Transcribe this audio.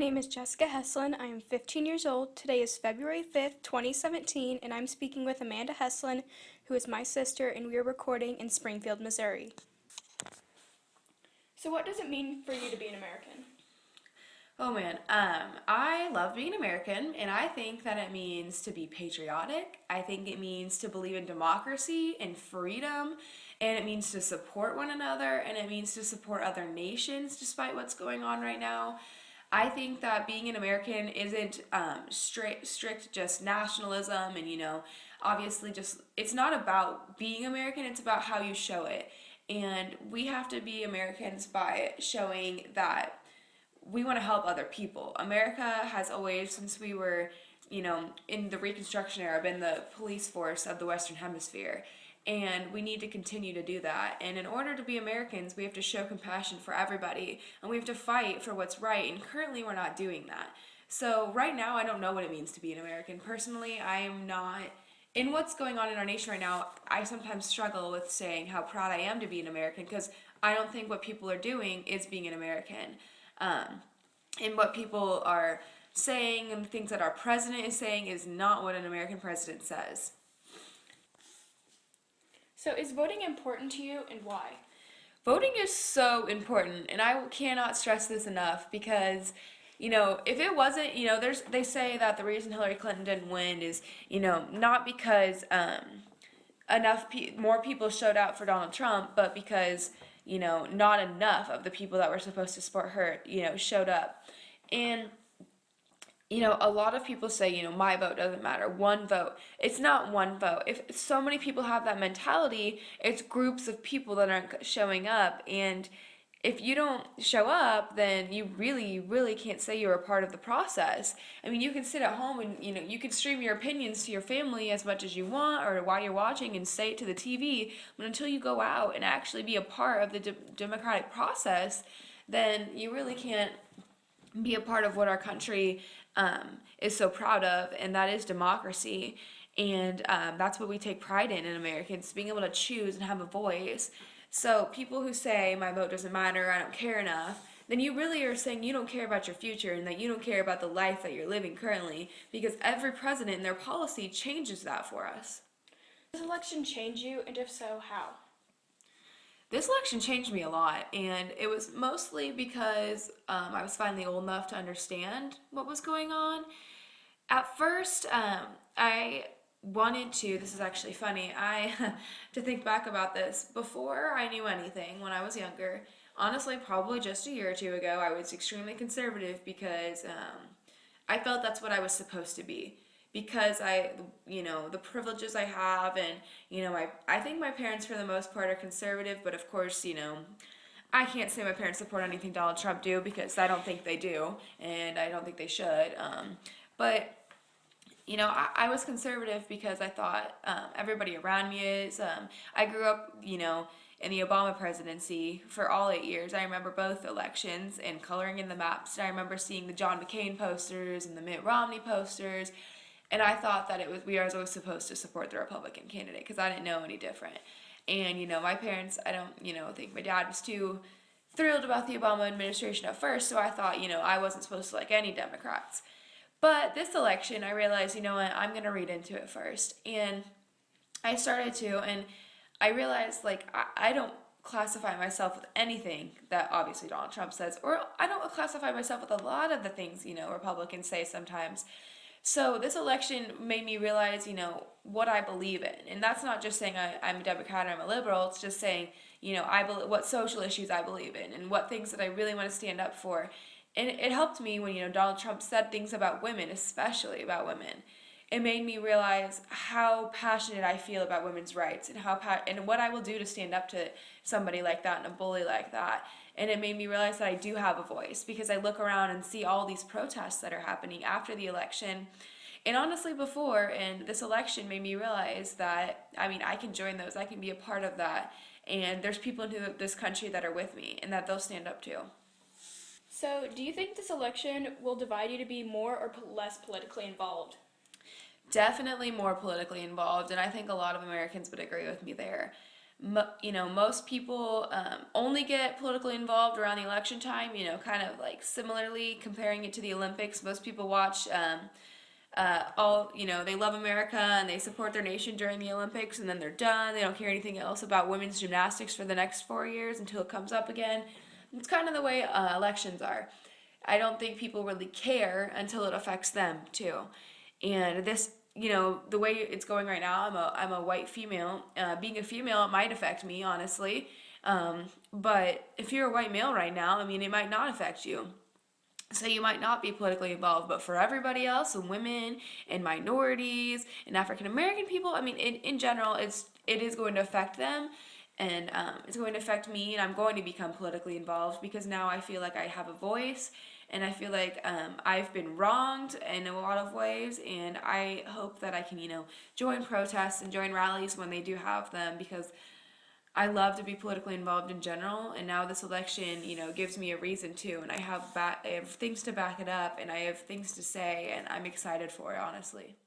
name is Jessica Heslin. I am 15 years old. Today is February 5th, 2017, and I'm speaking with Amanda Heslin, who is my sister, and we are recording in Springfield, Missouri. So what does it mean for you to be an American? Oh man, I love being American, and I think that it means to be patriotic. I think it means to believe in democracy and freedom, and it means to support one another, and it means to support other nations despite what's going on right now. I think that being an American isn't strict just nationalism, and obviously just it's not about being American, it's about how you show it. And we have to be Americans by showing that we want to help other people. America has always, since we were, in the Reconstruction era, been the police force of the Western Hemisphere. And we need to continue to do that. And in order to be Americans, we have to show compassion for everybody. And we have to fight for what's right. And currently, we're not doing that. So right now, I don't know what it means to be an American. Personally, I am not. In what's going on in our nation right now, I sometimes struggle with saying how proud I am to be an American because I don't think what people are doing is being an American. And what people are saying and things that our president is saying is not what an American president says. So is voting important to you, and why? Voting is so important, and I cannot stress this enough because, if it wasn't, they say that the reason Hillary Clinton didn't win is, not because more people showed out for Donald Trump, but because not enough of the people that were supposed to support her, showed up. And, a lot of people say, my vote doesn't matter, one vote. It's not one vote. If so many people have that mentality, it's groups of people that aren't showing up. And if you don't show up, then you really can't say you're a part of the process. I mean, you can sit at home and, you can stream your opinions to your family as much as you want or while you're watching and say it to the TV, but until you go out and actually be a part of the democratic process, then you really can't be a part of what our country is so proud of, and that is democracy. And that's what we take pride in Americans, being able to choose and have a voice. So people who say my vote doesn't matter, I don't care enough, then you really are saying you don't care about your future and that you don't care about the life that you're living currently, because every president and their policy changes that for us. Does this election change you, and if so, how? This election changed me a lot, and it was mostly because I was finally old enough to understand what was going on. At first, I wanted to, this is actually funny, to think back about this, before I knew anything when I was younger, honestly, probably just a year or two ago, I was extremely conservative because I felt that's what I was supposed to be. Because the privileges I have, and, I think my parents for the most part are conservative, but of course, I can't say my parents support anything Donald Trump do because I don't think they do, and I don't think they should. But I was conservative because I thought everybody around me is. I grew up, in the Obama presidency for all 8 years. I remember both elections and coloring in the maps. I remember seeing the John McCain posters and the Mitt Romney posters. And I thought that we were always supposed to support the Republican candidate because I didn't know any different. And, my parents, I don't, think my dad was too thrilled about the Obama administration at first, so I thought, I wasn't supposed to like any Democrats. But this election, I realized, what, I'm going to read into it first. And I started to, and I realized, I don't classify myself with anything that obviously Donald Trump says, or I don't classify myself with a lot of the things, Republicans say sometimes. So this election made me realize, what I believe in. And that's not just saying I'm a Democrat or I'm a liberal. It's just saying, what social issues I believe in and what things that I really want to stand up for. And it helped me when, Donald Trump said things about women, especially about women. It made me realize how passionate I feel about women's rights and and what I will do to stand up to somebody like that and a bully like that. And it made me realize that I do have a voice because I look around and see all these protests that are happening after the election. And honestly, before, and this election made me realize that, I can join those. I can be a part of that. And there's people in this country that are with me and that they'll stand up to. So do you think this election will divide you to be more or less politically involved? Definitely more politically involved, and I think a lot of Americans would agree with me there. most people only get politically involved around the election time, kind of like similarly comparing it to the Olympics. Most people watch they love America and they support their nation during the Olympics, and then they're done. They don't care anything else about women's gymnastics for the next 4 years until it comes up again. It's kind of the way elections are. I don't think people really care until it affects them too. And this, the way it's going right now, I'm a white female. Being a female, it might affect me, honestly. But if you're a white male right now, I mean, it might not affect you. So you might not be politically involved, but for everybody else, and women and minorities and African American people, I mean, in general, it is going to affect them, and it's going to affect me, and I'm going to become politically involved because now I feel like I have a voice, and I feel like I've been wronged in a lot of ways, and I hope that I can, join protests and join rallies when they do have them, because I love to be politically involved in general, and now this election, gives me a reason to, and I have things to back it up, and I have things to say, and I'm excited for it, honestly.